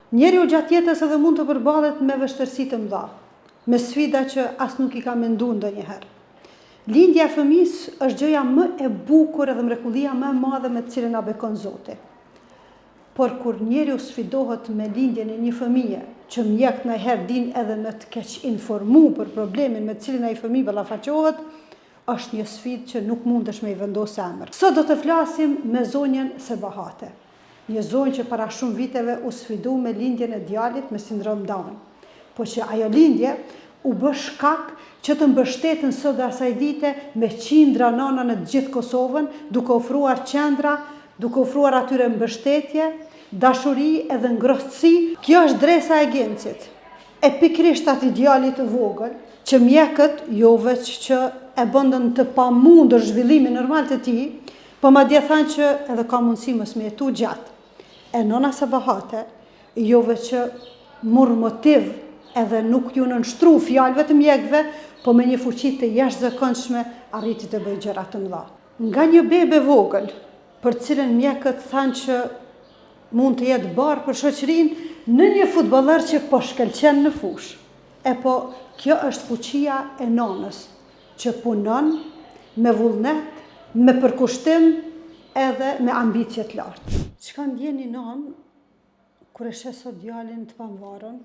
Njeriu gjatë jetës edhe mund të përballet me vështirësi të mëdha, me sfida që as nuk I ka menduar ndonjëherë. Lindja e fëmisë është gjëja më e bukur edhe mrekullia më e madhe me të cilën na bekon Zoti. Por kur njeriu sfidohet me lindjen e një fëmije, që mjekët ndonjëherë din edhe me të keq informu për problemin me të cilin ai fëmijë ballafaqohet, është një sfidë që nuk mundesh me I vendosë emër. Sot do të flasim me zonjën Sebahate. Një zonjë që para shumë viteve u sfidu me lindjen e djalit me sindrom Down. Po që ajo lindje u bë shkak që të mbështeten sot dhe asaj dite me qindra nana në gjithë Kosovën, duke ofruar qendra, duke ofruar atyre mbështetje, dashuri edhe ngrohtësi. Kjo është dresa e Gencit. E pikrisht atij djalit të vogël, që mjekët jo veç që e bëndën të pamundur zhvillimin normal të tij, po madje thanë që edhe ka mundësi mos me jetu gjatë. E nona Sebahate, jo veç që mur motiv edhe nuk ju nënshtru fjalëve të mjekëve, po me një fuqi të jashtëzakonshme arriti të bëjë gjëra të mëdha. Nga një bebe vogël, për cilën mjekët thanë që mund të jetë barë për shoqërinë, në një futbollar që po shkëlqen në fushë. E po, kjo është fuqia e nonës, që punon me vullnet, me përkushtim edhe me ambicje të lartë. Çka ndjen një nonë kur e sheh sot djalin të pamvarur,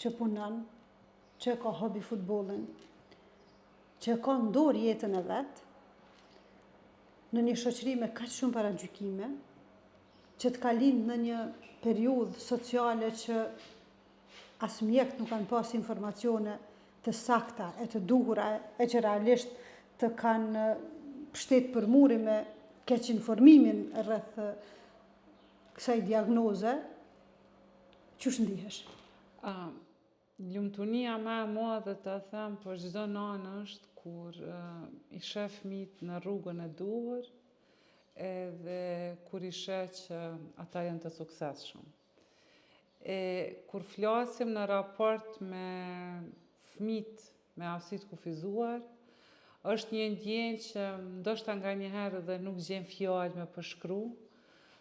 që punon, që ka hobi futbollin, që ka në dorë jetën e vet, në një shoqëri me kaq shumë paragjykime, që të ka lindë në një periudhë sociale që as mjekët nuk kanë pas informacione të sakta e të duhura e që realisht të kanë pështet për muri me keq informimin rreth kësaj diagnoze. Çush ndihesh? Lumtunia më e madhe të them për çdo nanë është kur I sheh fëmijët në rrugën e duhur, edhe kur I sheh që ata janë të suksesshëm. Kur flasim në raport me fëmijët me aftësi të kufizuar, është një ndjenjë që ndoshta nganjëherë edhe nuk gjen fjalë me përshkru,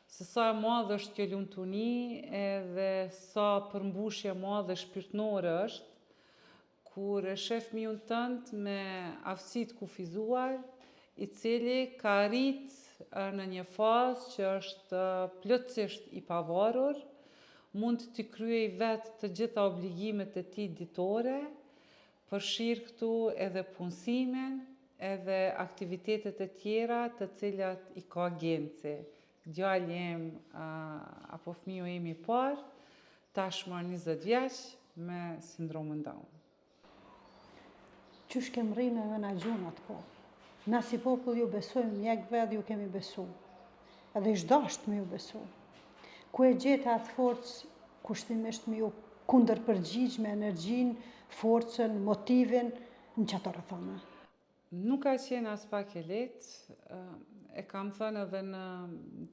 se sa e madhe është kjo lumtuni edhe sa përmbushje madhe shpirtënore është, kur e shef fëmijën tënd me aftësi të kufizuar, I cili ka arrit në një fazë që është plotësisht I pavarur, mund të kryej vetë të gjitha obligimet e tij ditore, përfshirë këtu edhe punësimin, edhe aktivitetet e tjera të cilat I ka Genci. Djali im apo fëmiu im I parë, tashmë 20 vjeç me sindromin Down. Qysh kem rri me menaxhu atë kohë? Na si popull ju besojmë mjekëve dhe ju kemi besu. Edhe I dasht me ju besu. Ku e gjeta atë forcë kushtimisht me ju kundërpërgjigj me energjinë, forcën, motivin në çato rrethana? Nuk ka qenë as pak e lehtë, e kam thënë edhe në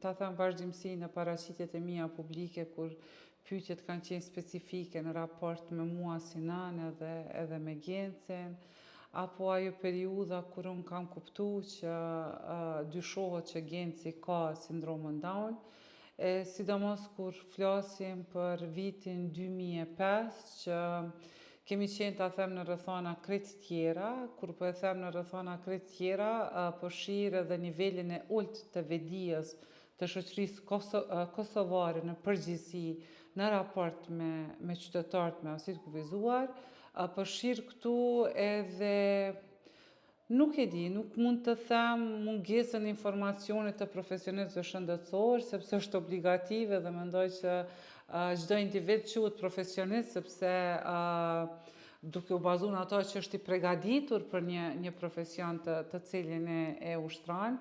ta them vazhdimsi në paraqitjet e mia publike kur pyetjet kanë qenë specifike në raport me mua si nanë edhe me Gencin, apo ajo periudha kur unë kam kuptuar që dyshohet që Genci ka sindromin Down, sidomos kur flasim për vitin 2005 që kemi qenë ta them në rrethana krejt tjera, kur po e them në rrethana krejt tjera, përfshirë edhe nivelin e ulët të vetdijes të shoqërisë kosovare në përgjithësi në raport me qytetarët me aftësi të kufizuar, përfshirë këtu edhe nuk e di, nuk mund të them mungesën e informacionit të profesionistëve shëndetësor, sepse është obligative dhe mendoj që çdo individ quhet profesionist sepse duke u bazuar në ato që është I përgatitur për një profesion të cilin e ushtron.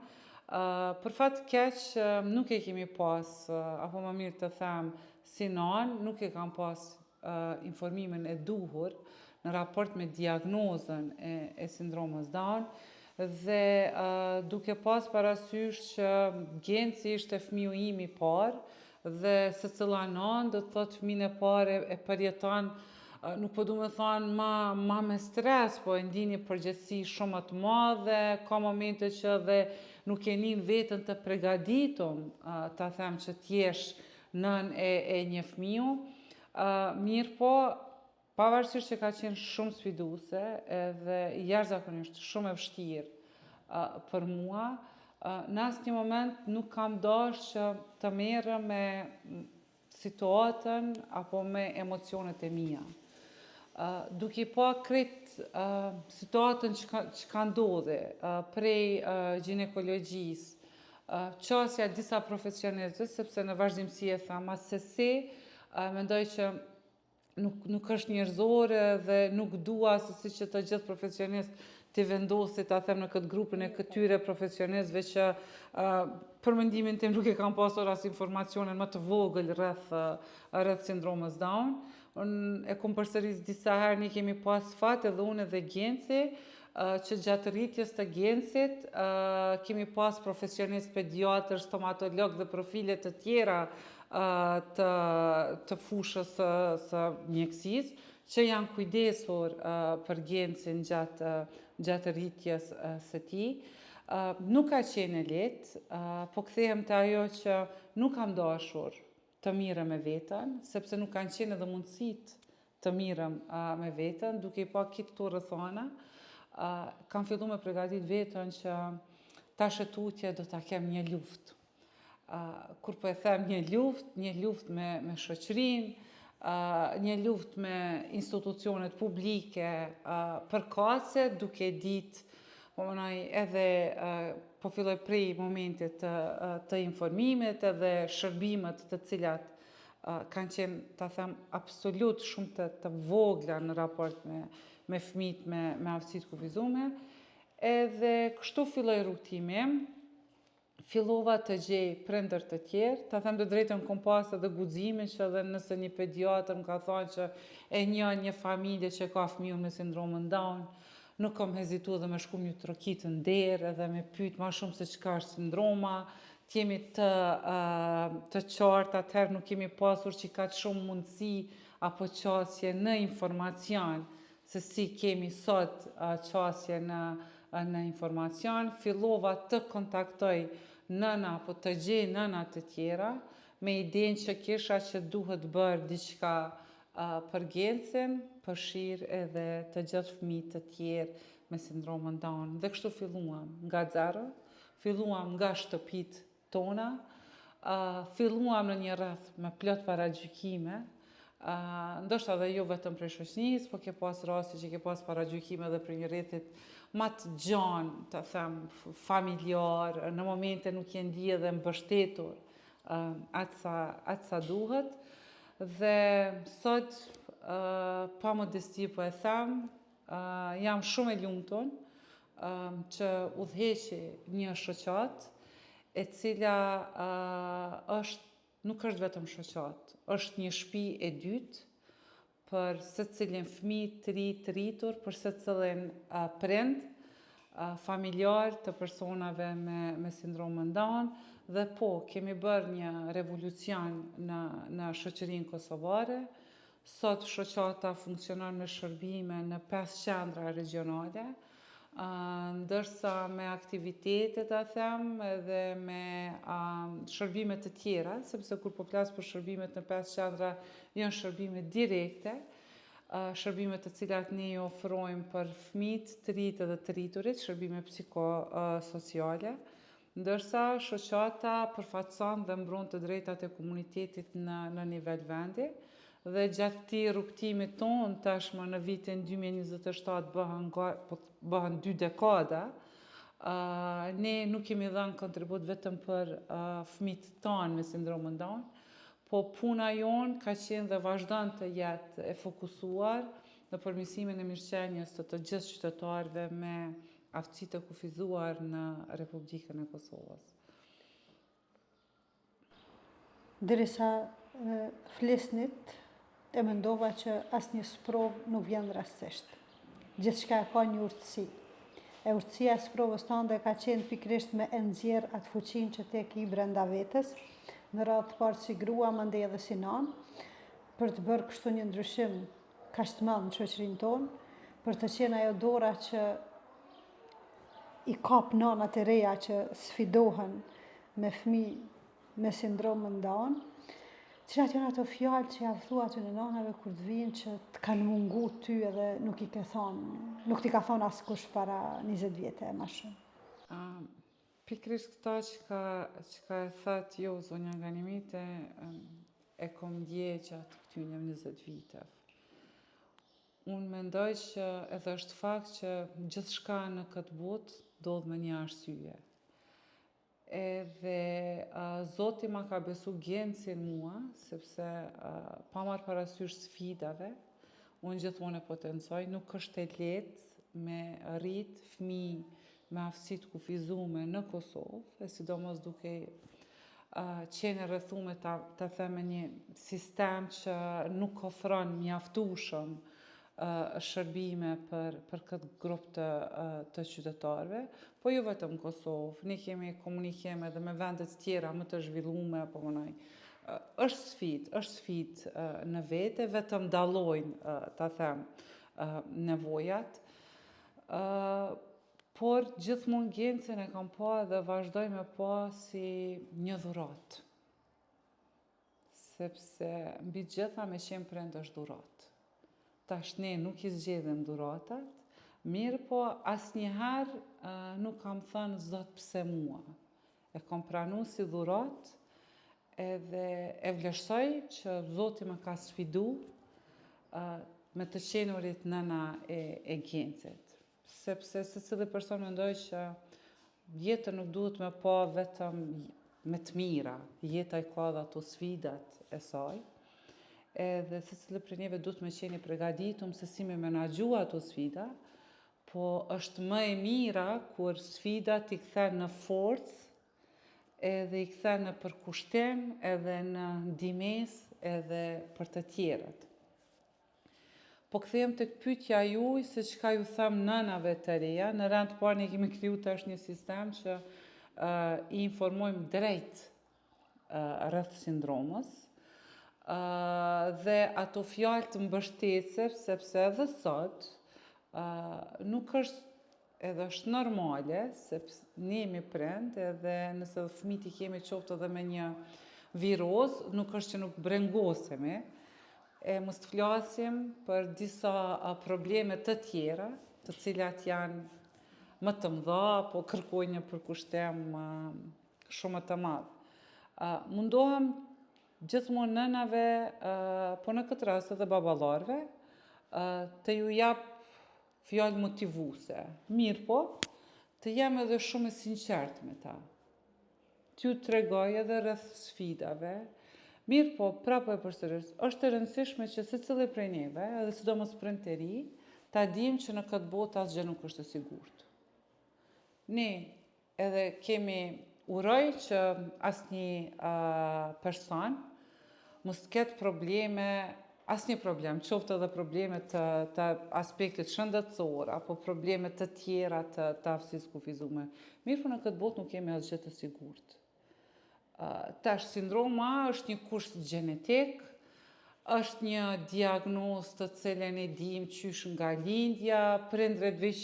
Për fat të keq nuk e kemi pas, apo më mirë të them si nanë, nuk e kam pas informimin e duhur në raport me diagnozën e sindromës Down dhe duke pas parasysh që Genci ishte fëmiu im I parë dhe secila nanë do të thotë fëmin e parë e përjeton, nuk po du me thonë ma me stres, po e ndini përgjithësi shumë më të madhe, ka momente që dhe nuk e nin vetën të përgatitur, ta them që t'jesh nën e një fëmiu. Mirë po, pavarësisht që ka qenë shumë sfiduese edhe jashtëzakonisht shumë e vështirë për mua, në asnjë moment nuk kam dashur që të merrem me situatën apo me emocionet e mia. Duke pa krejt situatën që ka ndodhe prej ginekologjisë, qasja disa profesionistëve, sepse në vazhdimsi e thama se mendoj që nuk është njerëzore dhe nuk dua se si që të gjithë profesionistë të vendosit ta them në këtë grupin e këtyre profesionistëve që për mendimin tim nuk e kam pasur as informacionin më të vogël rreth sindromës Down. Unë e kom përsëris disa herë, ne kemi pas fat edhe unë edhe Genci, që gjatë rritjes të Gencit kemi pas profesionist pediatër, stomatolog dhe profile të tjera të fushës së mjekësisë, që janë kujdesur për Gencin gjatë rritjes së tij. Nuk ka qenë lehtë, po kthehem te ajo që nuk kam dashur të mirëm me veten, sepse nuk kanë qenë edhe mundësit të mirëm me veten, duke I pa këto rrethana, kam fillu me përgatit veten që tash e tutje do ta kem një luftë. Kur po e them një luftë me shoqërinë, një luftë me institucionet publike përkatëse, duke ditë edhe po filloj prej momentit të informimit edhe shërbimet të cilat kanë qenë, ta them, absolut shumë të vogla në raport me fëmijët me aftësitë kufizume. Edhe kështu filloi rrugtimi, fillova të gjej prindër të tjerë, ta them të drejtën kom pas edhe guximin që edhe nëse një pediatër më ka thënë që e njeh një familje që ka fëmijë me sindromën Down, nuk kam hezituar dhe me shku një troki të nderë edhe me pyet më shumë se çka është sindroma, t'jemi të qartë, atëherë nuk kemi pasur që ka shumë mundësi apo qasje në informacion, se si kemi sot qasje në informacion. Fillova të kontaktoj nëna apo të gjej nëna të tjera, me idenë që kisha që duhet bërë diçka për Gencin, përfshirë edhe të gjithë fëmijët të tjerë me sindromën Down. Dhe kështu filluam nga zero, filluam nga shtëpitë tona, filluam në një rreth me plot paragjykime, ndoshta edhe jo vetëm prej shoqënisë, po ke pas raste që ke pas paragjykime edhe prej një rrethit më të gjanë, të them, familjar, në momente nuk je ndije dhe mbështetur atë sa duhet. Dhe sot, pa modesti po e them, jam shumë e lumtur që udhëheqi një shoqat e cila nuk është vetëm shoqat, është një shtëpi e dytë për secilin fëmijë të ri të rritur, për secilin prind, familjar të personave me sindromën Down. Dhe po, kemi bërë një revolucion në shoqërinë kosovare. Sot shoqata funksionon me shërbime në 5 qendra regionale, ndërsa me aktivitete, ta them, edhe me shërbime të tjera, sepse kur po flas për shërbimet në 5 qendra, janë shërbime direkte, shërbime të cilat ne i ofrojmë për fëmijët të rritë dhe të rriturit, shërbime psikosociale, ndërsa shoqata përfaqëson dhe mbron të drejtat e komunitetit në nivel vendi. Dhe gjatë këtij rrugtimit ton, tashmë në vitin 2027 bëhen 2 dekada, ne nuk kemi dhënë kontribut vetëm për fëmijët tanë me sindromën Down, po puna jonë ka qenë dhe vazhdon të jetë e fokusuar në përmirësimin e mirëqenies të gjithë qytetarëve me aftësi të kufizuar në Republikën e Kosovës. Derisa flisnit, e mendova që asnjë sprov nuk vjen rastësisht. Gjithçka ka një urtësi. E urtësia e sprovës tënde ka qenë pikërisht me e nxjerr atë fuqinë që te ke brenda vetes, në radhë të parë si grua, mandej edhe si nanë, për të bërë kështu një ndryshim kaq të madh në shoqërinë tonë, për të qenë ajo dora që i kap nanat e reja që sfidohen me fëmijë me sindromën Down, Cilat janë ato fjalë që ja thua aty në nanave kur të vinë që të kanë mungu ty edhe nuk t'i ka thonë askush para 20 vjetë e më shumë? Pikrisht këta që ka e thatë jo, zonja Ganimite, e kom dje gjatë këtyne 20 viteve. Unë mendoj që edhe është fakt që gjithçka në këtë botë ndodh me një arsye. Edhe Zoti ma ka besu gjencin mua, sepse pa marrë parasysh sfidave, unë gjithmonë e potencoj, nuk është e lehtë me rrit fëmijë me aftësitë kufizume në Kosovë, e sidomos duke qenë rrethume ta them me një sistem që nuk ofron mjaftueshëm shërbime për këtë grup të qytetarëve, po jo vetëm Kosovë, ne kemi komunikim edhe me vendet tjera më të zhvillume, po mënoj. Është sfidë në vete, vetëm dallojnë, ta them, nevojat, por gjithmonë gjencin e kam pa dhe vazhdoj me pa si një dhuratë. Sepse mbi gjitha me qenë prind është dhuratë. Tash ne nuk i zgjedhim dhuratat, mirë po asnjëherë nuk kam thënë Zot pse mua. E kam pranu si dhuratë edhe e vlerësoj që Zoti më ka sfidu me të qenurit nëna e gjencit. Sepse secili person mendoj që jetën nuk duhet me pa vetëm me të mira, jeta i ka dhe ato sfidat e saj. Edhe secili prej neve duhet me qenë i përgatitur se si me menaxhu ato sfida, po është më e mira kur sfidat i kthen në forcë, edhe i kthen në përkushtim, edhe në ndihmesë edhe për të tjerët. Po kthehem tek pyetja juaj se çka ju them nënave të reja, në rand të parë ne kemi kriju tash një sistem që i informojmë drejt rreth sindromës. Dhe ato fjalë të mbështetëse, sepse edhe sot nuk është edhe është normale, sepse ne jemi prind edhe nëse fëmijët i kemi qoftë edhe me një viroz, nuk është që nuk brengosemi, e mos të flasim për disa probleme të tjera, të cilat janë më të mëdha, apo kërkojnë një përkushtim shumë të madh. Mundohem gjithmonë nënave, po në këtë rast edhe baballarëve, të ju jap fjalë motivuese. Mirë po, të jem edhe shumë e sinqertë me ta. T'ju tregoj edhe rreth sfidave. Mirë po, prapë e përsëris, është e rëndësishme që secili prej neve, edhe sidomos prind të ri, ta dimë që në këtë botë asgjë nuk është e sigurt. Ne edhe kemi uroj që asnjë person mos ketë probleme, asnjë problem, qoftë edhe probleme të aspektit shëndetësor, apo probleme të tjera të aftësisë kufizume. Mirë po në këtë botë nuk kemi asgjë të sigurt. Tash sindroma është një kusht gjenetik, është një diagnozë të cilën e dim qysh nga lindja, prindrit veç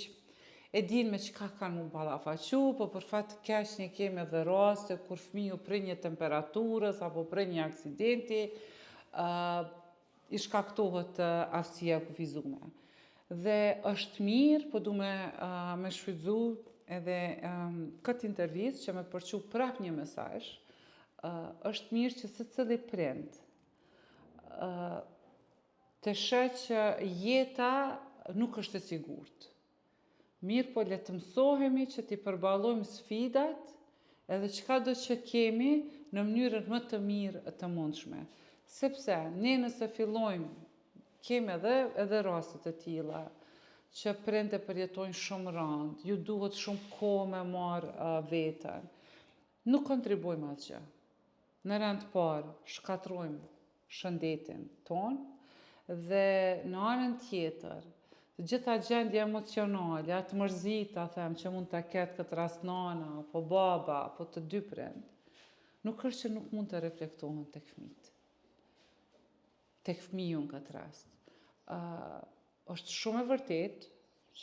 e din me çka kanë mu ballafaqu, po për fat të keq ne kemi edhe raste kur fëmiu prej një temperaturës apo prej një aksidenti i shkaktohet aftësia kufizume. Dhe është mirë, po du me shfrytzu edhe këtë intervistë që me përqu prap një mesazh, është mirë që secili prind të sheh që jeta nuk është e sigurt. Mirë po le të mësohemi që t'i përballojmë sfidat edhe çka do që kemi në mënyrën më të mirë të mundshme. Sepse ne nëse fillojmë, kemi edhe raste të tilla që prindë përjetojnë shumë rand, ju duhet shumë kohë me marrë veten. Nuk kontribuojmë asgjë. Në rand të parë shkatrojmë shëndetin ton dhe në anën tjetër të gjitha gjendje emocionale, atë mërzita, që mund të ketë këtë rast nana, apo baba, apo të dy prind, nuk është që nuk mund të reflektohen tek fëmijët. Tek fëmiu në këtë rast. Është shumë e vërtet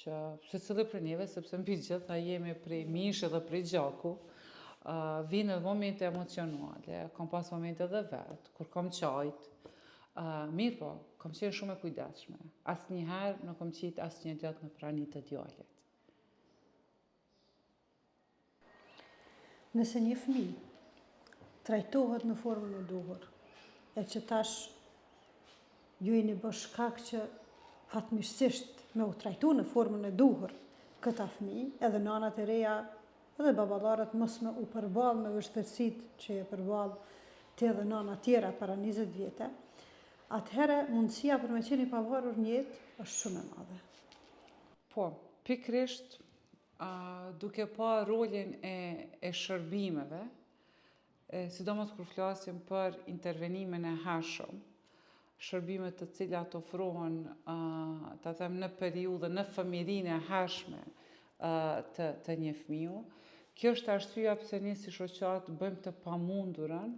që secili prej neve, sepse mbi gjitha jemi prej mish edhe prej gjaku, Vinë edhe momente emocionale, kam pas momente dhe vetë, kur kam qajt. Mirë po, kam qenë shumë e kujdesshme. Asnjëherë nuk kam qitë asnjë lëtë në prani të djalit. Nëse një fëmijë trajtohet në formën e duhur, e që tash ju jeni bërë shkak që fatmirësisht me u trajtu në formën e duhur këta fëmijë, edhe nanat e reja, edhe baballarët mos me u përballë me vështirësitë që e përballë të edhe nana tjera para 20 vjetë, atëherë mundësia për me qenë i pavarur një jetë është shumë e madhe. Po, pikrisht duke pa rolin e shërbimeve, sidomos kur flasim për intervenimin e hershëm, shërbimet të cilat ofrohen, ta them, në periudhë, në fëmijërinë e hershme të një fëmiu. Kjo është arsyeja pse ne si shoqat bëjmë të pamundurën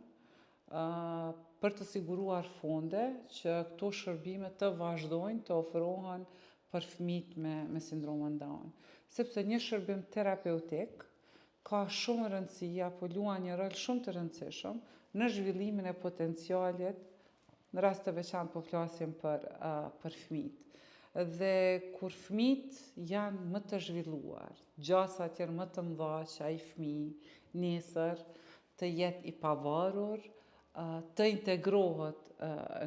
për të siguruar fonde që këto shërbime të vazhdojnë të ofrohen për fëmijët me sindromin Down. Sepse një shërbim terapeutik ka shumë rëndësi, apo luan një rol shumë të rëndësishëm në zhvillimin e potencialit, në rast të veçantë po flasim për fëmijët. Dhe kur fëmijët janë më të zhvilluar, gjasat janë më të mëdha që ai fëmijë nesër të jetë i pavarur, të integrohet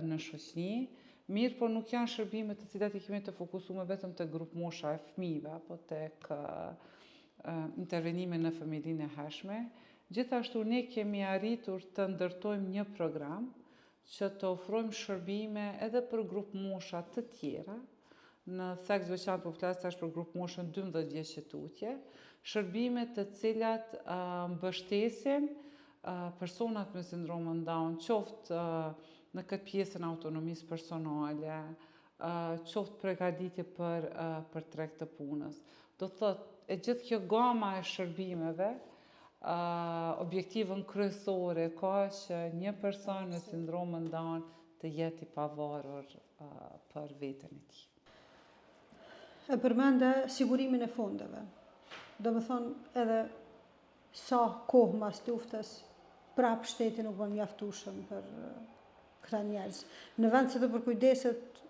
në shoqëri, mirë po nuk janë shërbime të cilat i kemi të fokusuar vetëm te grup mosha e fëmijëve apo tek intervenime në fëmijërinë e hershme. Gjithashtu ne kemi arritur të ndërtojmë një program që të ofrojmë shërbime edhe për grup mosha të tjera. Në theks veçantë po flas tash për grup moshën 12 vjeç e tutje, shërbime të cilat mbështesin personat me sindromin Down, qoftë në këtë pjesën e autonomisë personale, qoftë përgatitje për treg të punës. Do thotë, e gjithë kjo gama e shërbimeve, objektivën kryesore ka që një person me sindromin Down të jetë i pavarur për veten e tij. E përmende sigurimin e fondeve. Do më thonë edhe sa kohë mas luftës, prapë shteti nuk bën mjaftueshëm për këta njerëz. Në vend se të përkujdeset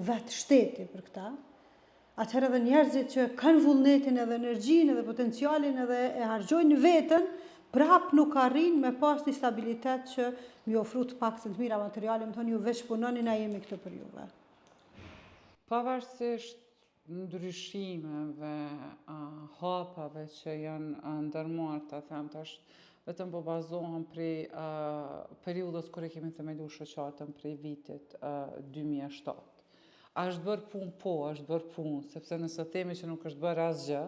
vetë shteti për këta, atëherë edhe njerëzit që kanë vullnetin edhe energjinë edhe potencialin edhe e harxojnë veten, prapë nuk arrin me pas një stabilitet që mi ofru të paktën të mira materiale, më thonë ju veç punoni, na jemi këtu për juve. Pavarësisht ndryshimeve, hapave që janë ndërmarrë, ta them tash, vetëm po bazohem prej periudhës kur e kemi themeluar shoqatën prej vitit 2007. A është bërë punë? Po, është bërë punë, sepse nëse themi që nuk është bërë asgjë,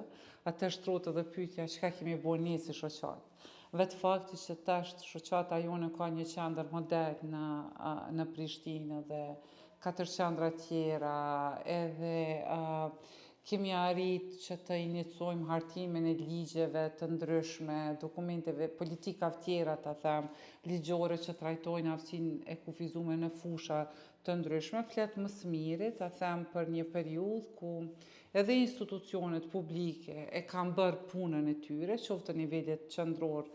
atë shtrohet edhe pyetja çka kemi bërë ne si shoqat. Vetë fakti që tash shoqata jone ka një qendër model në Prishtinë dhe 4 qendra tjera, edhe kemi arrit që të iniciojmë hartimin e ligjeve të ndryshme, dokumenteve, politikave tjera, ta them, ligjore që trajtojnë aftësinë e kufizuar në fusha të ndryshme, flet më së miri, ta them, për një periudhë ku edhe institucionet publike e kanë bërë punën e tyre, qoftë të nivelit qendror,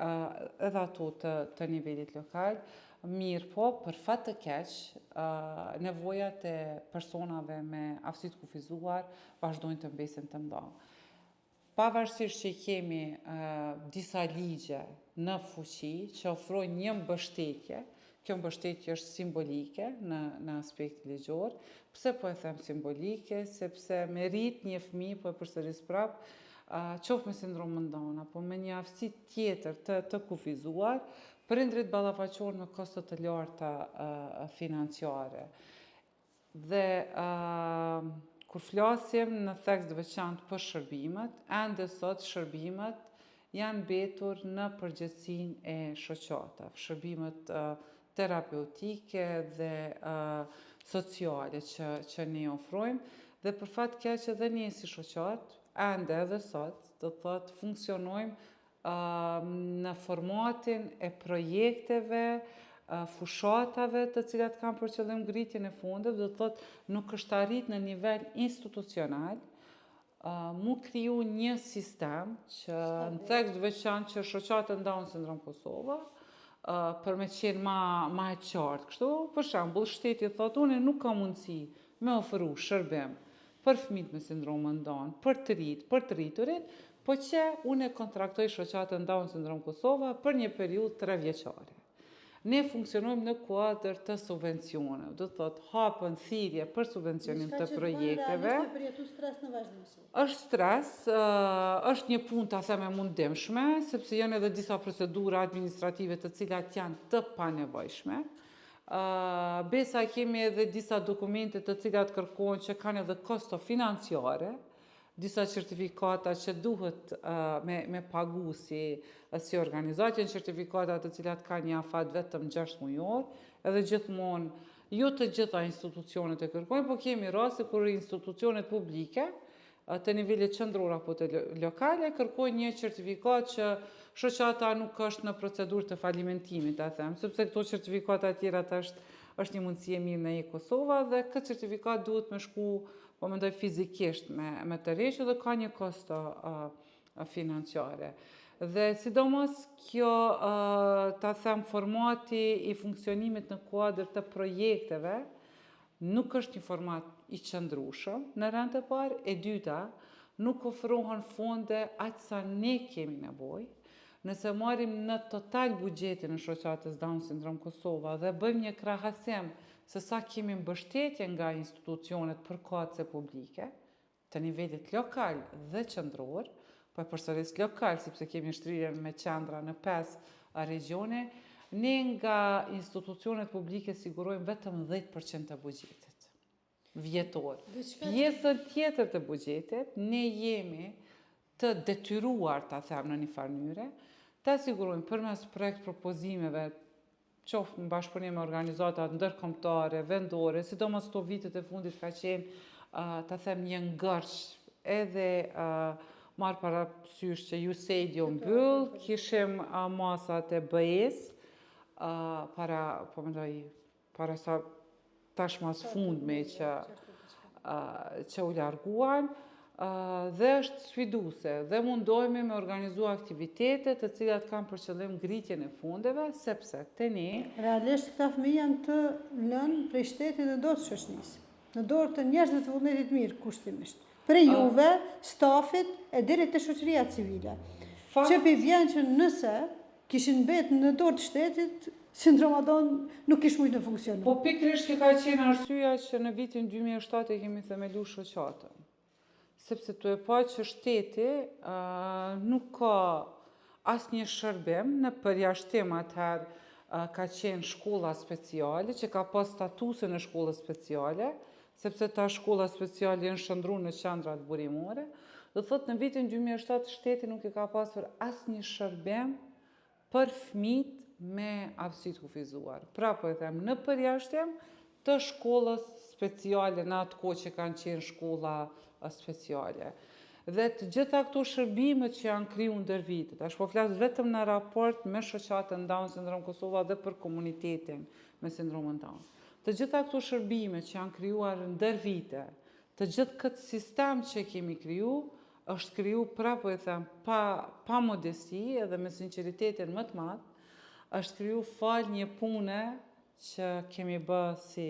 edhe ato të nivelit lokal. Mirë po, për fat të keq, nevojat e personave me aftësi të kufizuar vazhdojnë të mbesin të mëdha. Pavarësisht që kemi disa ligje në fuqi që ofrojnë një mbështetje, kjo mbështetje është simbolike në aspekt ligjor. Pse po e them simbolike? Sepse me rrit një fëmijë, po e përsëris prapë, qoftë me sindromin Down apo me një aftësi tjetër të kufizuar, prindrit ballafaqohen me kosto të larta financiare. Dhe kur flasim në theks të veçantë për shërbimet, ende sot shërbimet janë mbetur në përgjegjësinë e shoqatave. Shërbimet terapeutike dhe sociale që ne ofrojmë, dhe për fat keq edhe ne si shoqat, ende edhe sot, do thotë funksionojmë në formatin e projekteve, fushatave të cilat kanë për qëllim ngritjen e fondeve, do thotë nuk është arrit në nivel institucional mu kriju një sistem që në tekst veçantë që shoqata Down Syndrome Kosova, për me qenë ma e qartë. Kështu, për shembull, shteti thot, unë nuk ka mundësi me ofru shërbim për fëmijët me sindromën Down, për të rriturit, po që unë e kontraktoj shoqatën Down Syndrome Kosova për një periudhë 3 vjeçare. Ne funksionojmë në kuadër të subvencioneve, do të thotë hapën thirrje për subvencionim të projekteve. Është stres, është një punë ta them e mundimshme, sepse janë edhe disa procedura administrative të cilat janë të panevojshme. Besa kemi edhe disa dokumente të cilat kërkojnë që kanë edhe kosto financiare, disa certifikata që duhet me pagu si organizatë, janë certifikata të cilat ka një afat vetëm 6 mujor, edhe gjithmonë, jo të gjitha institucionet e kërkojnë, po kemi raste kur institucionet publike, të nivellit qendror apo të lokale, kërkojnë një certifikat që shoqata nuk është në procedurë të falimentimit, sepse këto certifikata tjera është një mundësi e mirë në Kosova dhe këtë certifikat duhet me shku, po mendoj fizikisht me të rreqë dhe ka një kosto financiare. Dhe sidomos kjo, ta them, formati i funksionimit në kuadër të projekteve, nuk është një format i qëndrueshëm në rand të parë, e dyta, nuk ofrohen fonde aq sa ne kemi nevojë. Nëse marrim në total buxhetin e shoqatës Down Syndrome Kosova dhe bëjmë një krahasim se sa kemi mbështetje nga institucionet përkatëse publike, të nivelit lokal dhe qendror, po e përsëris lokal, sepse kemi shtrirjen me qendra në 5 regjone, ne nga institucionet publike sigurojmë vetëm 10% të buxhetit vjetor. Pjesën tjetër të buxhetit, ne jemi të detyruar, ta them në një farë mënyrë, ta sigurojmë përmes projekt propozimeve, qoftë në bashkëpunim me organizata ndërkombëtare, vendore, sidomos këto vitet e fundit ka qenë, ta them, një ngërç edhe marrë parasysh që USAID jo mbyll, kishim masat e BE-s, para sa tashmas fundme që u larguan, dhe është sfiduese dhe mundohemi me organizu aktivitete të cilat kanë për qëllim ngritjen e fundeve, sepse te ne realisht këta fëmijë janë të lënë prej shtetit në dorë të shoqërisë, në dorë të njerëzve të vullnetit mirë kushtimisht. Prej juve, stafit e deri te shoqëria civile. Që vjen që nëse kishin mbetë në dorë të shtetit, Sindroma Down nuk kish mujtë në funksionu. Po pikërisht që ka qenë arsyeja që në vitin 2007 kemi themelu shoqatën. Sepse të e pa që shteti nuk ka asnjë shërbim në përjashtim atëherë ka qenë shkolla speciale, që ka pas statusin e shkollës speciale, sepse ta shkolla speciale janë shndruar në qendrat burimore, do thotë në vitin 2007 shteti nuk i ka pasur asnjë shërbim për fëmijët me aftësi të kufizuar. Pra po e them, në përjashtim të shkollës speciale në atë kohë që kanë qenë shkolla speciale. Dhe të gjitha këto shërbimet që janë kriju ndër vitet, tash po flas vetëm në raport me shoqatën Down Syndrome Kosova dhe për komunitetin me sindromën Down. Të gjitha këto shërbime që janë krijuar ndër vite, të gjithë këtë sistem që kemi kriju, është kriju, pra po e them, pa modesti edhe me sinqeritetin më të madh, është kriju fal një pune që kemi bë si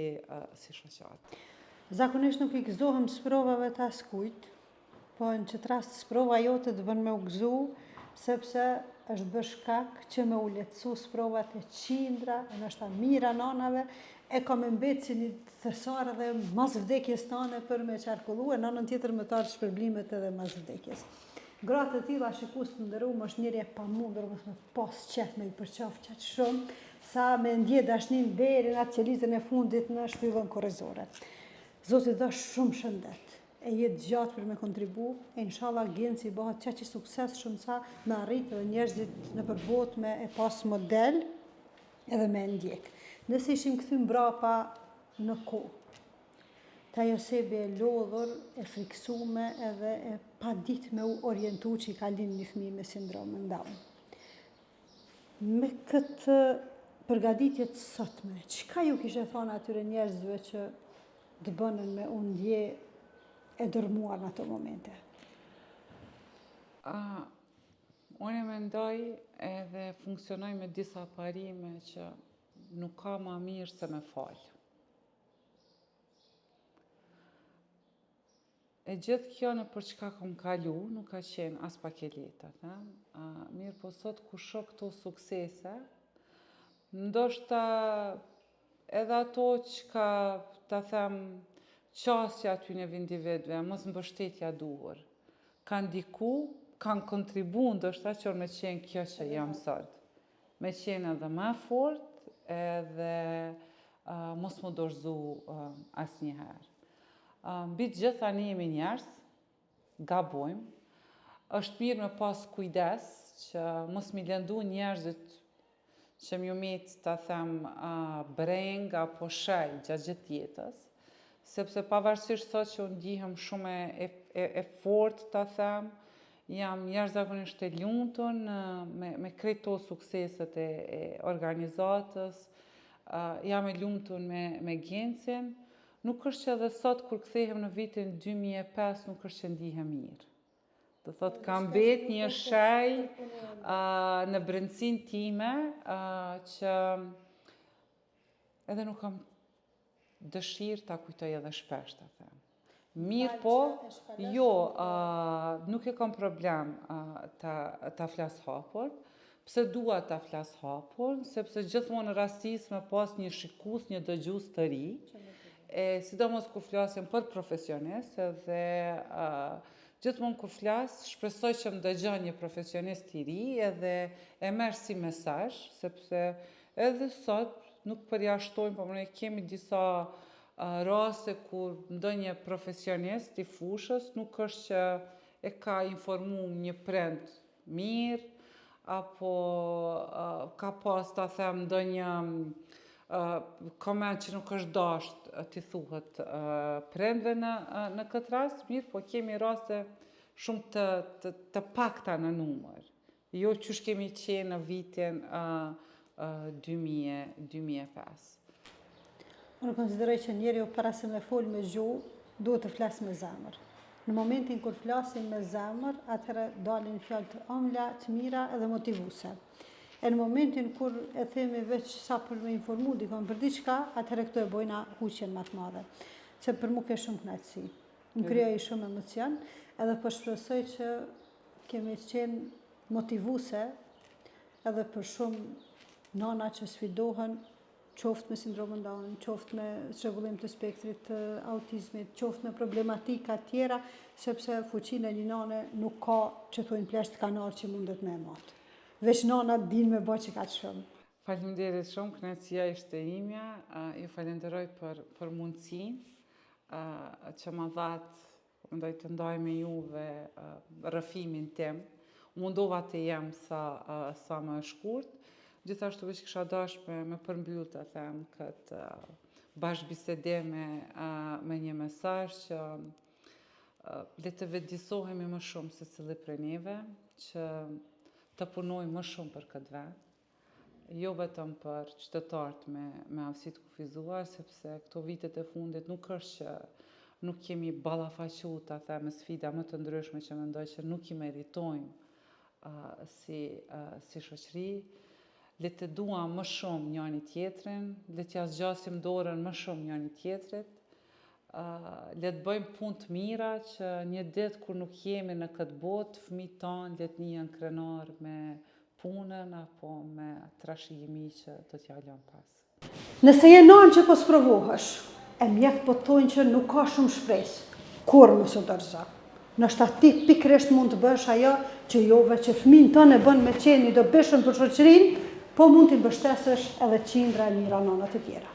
shoqatë. Zakonisht nuk i gëzohem sprovave të askujt, po në qëtë rast sprova jote të bën me u gëzu, sepse është bërë shkak që me u lehtësu sprovat e qindra, e nështë mira nanave, e ka me mbetë si një thesare dhe mas vdekjes tane për me qarkullu, e nanën tjetër me tarë shpërblimet edhe mas vdekjes. Gratë të tilla shikus të ndërum është njëri e pamundur me pas qef me i përqaf qaq shumë, sa me ndje dashnin deri në atë qelizën e fundit në shtyllën korrizore. Zoti dha shumë shëndet, e jetë gjatë për me kontribu, e inshallah agenci bëhet qaq i sukses shumë sa me arritë dhe njerëzit në përbot me e pas model edhe me ndjek. Nëse ishim këthy mbrapa në kohë, ta jo sebi e lodhur, e friksume edhe e pa dit me u orientu që i ka lind një fëmijë me sindromën Down. Me këtë përgatitjet sotme, çka ju kishe thonë atyre njerëzve që të bënën me undje e dërmuar në ato momente? Unë e mendoj edhe funksionoj me disa parime që nuk ka ma mirë se me falë. E gjithë kjo në për çka kom kalu, nuk ka qenë as pak e lehtë, mirë po sot ku shoh këto suksese, ndoshta edhe ato çka ta them qasja aty në individëve, mos mbështetja duhur, kanë ndiku, kanë kontribu ndoshta që me qenë kjo që jam sot. Me qenë edhe më fort edhe mos më dorëzu asnjëherë. Mbi të gjitha ne jemi njerëz, gabojmë. Është mirë me pas kujdes që mos mi lëndu njerëzit që m'ju met ta them breng apo shej gjatë gjithë jetës, sepse pavarësisht sot që unë ndihem shumë e fort ta them, jam jashtëzakonisht e lumtur me krejt to sukseset e organizatës, jam e lumtur me Gencin. Nuk është që edhe sot kur kthehem në vitin 2005 nuk është që ndihem mirë. Do thot kam bet një shej në brendësinë time që edhe nuk kam dëshirë ta kujtoj edhe shpesh ta them. Mirë po, jo, nuk e kam problem ta flas hapur. Pse dua ta flas hapur? Sepse gjithmonë rastis me pas një shikues, një dëgjues të ri. Sidomos kur flasim për profesionist edhe gjithmonë kur flas, shpresoj që më dëgjon një profesionist i ri edhe e merr si mesazh, sepse edhe sot nuk përjashtojmë, por ne kemi disa raste kur ndonjë profesionist i fushës nuk është që e ka informuar një prind mirë apo ka pas ta them ndonjë koment që nuk është dasht t'i thuhet prindve në këtë rast, mirë, po kemi raste shumë të pakta në numër. Jo qysh kemi qenë në vitin 2005. Unë konsideroj që njeriu para se me fol me gjuhë, duhet të flas me zemër. Në momentin kur flasim me zemër, atëherë dalin fjalë të ëmbla, të mira edhe motivuese. E në momentin kur e themi veç sa për me informu dikon për diçka, atëherë këto e bojna huqjen më të madhe. Se për mu ke shumë kënaqësi. Më krijoi shumë emocion, edhe po shpresoj që kemi qenë motivuese edhe për shumë nana që sfidohen, qoftë me sindromën Down, qoftë me çrregullim të spektrit të autizmit, qoftë me problematika tjera, sepse fuqinë e një nane nuk ka që thojnë plesht kanar që mundet me e matë. Veç nana din me bë që ka të shumë. Faleminderit shumë, kënaqësia ishte imja. Ju falenderoj për mundësinë që më dhatë mendoj të ndaj me juve rrëfimin tim. Mundova të jem sa më shkurt. Gjithashtu veç kisha dashur me përmbyll të them këtë bashkëbisedim me një mesazh që le të vetëdijsohemi më shumë se cili prej neve, që të punojmë më shumë për këtë vend, jo vetëm për qytetarët me aftësi të kufizuar, sepse këto vitet e fundit nuk është që nuk kemi ballafaqu ta them me sfida më të ndryshme që mendoj që nuk i meritojmë si shoqëri. Le të duam më shumë njëri tjetrin, le t'ja zgjasim dorën më shumë njëri tjetrit, le të bëjmë punë të mira që një ditë kur nuk jemi në këtë botë, fëmijët tanë le të njihen krenar me punën apo me trashëgimi që do t'ja lëm pas. Nëse je nanë që po sprovohesh, e mjekët po thonë që nuk ka shumë shpresë, kur mos u dorëzo. Nështë ti pikërisht mund të bësh ajo që jove që fëmijën tënë e bën me qenë i dobishëm për shoqërinë, po mund t'i mbështesësh edhe qindra e mira nana të tjera.